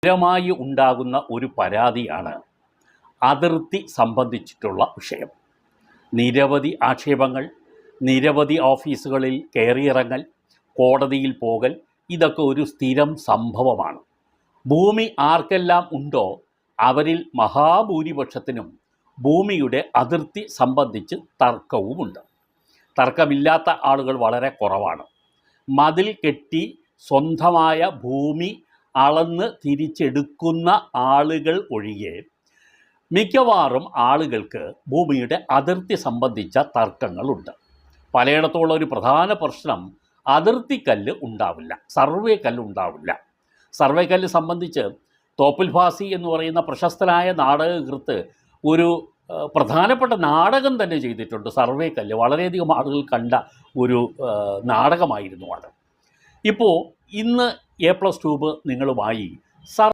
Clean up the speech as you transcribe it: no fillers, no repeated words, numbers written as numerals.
സ്ഥിരമായി ഉണ്ടാകുന്ന ഒരു പരാതിയാണ് അതിർത്തി സംബന്ധിച്ചിട്ടുള്ള വിഷയം. നിരവധി ആക്ഷേപങ്ങൾ, നിരവധി ഓഫീസുകളിൽ കയറിയിറങ്ങൽ, കോടതിയിൽ പോകൽ, ഇതൊക്കെ ഒരു സ്ഥിരം സംഭവമാണ്. ഭൂമി ആർക്കെല്ലാം ഉണ്ടോ അവരിൽ മഹാഭൂരിപക്ഷത്തിനും ഭൂമിയുടെ അതിർത്തി സംബന്ധിച്ച് തർക്കവുമുണ്ട്. തർക്കമില്ലാത്ത ആളുകൾ വളരെ കുറവാണ്. മതിൽ കെട്ടി സ്വന്തമായ ഭൂമി അളന്ന് തിരിച്ചെടുക്കുന്ന ആളുകൾ ഒഴികെ മിക്കവാറും ആളുകൾക്ക് ഭൂമിയുടെ അതിർത്തി സംബന്ധിച്ച തർക്കങ്ങളുണ്ട്. പലയിടത്തുമുള്ള ഒരു പ്രധാന പ്രശ്നം അതിർത്തിക്കല്ല് ഉണ്ടാവില്ല, സർവേ കല്ല് ഉണ്ടാവില്ല. സർവേ കല്ല് സംബന്ധിച്ച് തോപ്പിൽ ഭാസി എന്ന് പറയുന്ന പ്രശസ്തനായ നാടകകൃത്ത് ഒരു പ്രധാനപ്പെട്ട നാടകം തന്നെ ചെയ്തിട്ടുണ്ട്. സർവേ കല്ല് വളരെയധികം ആളുകൾ കണ്ട ഒരു നാടകമായിരുന്നു അത്. ഇപ്പോൾ ഇന്ന് A+ ട്യൂബ് നിങ്ങളുമായി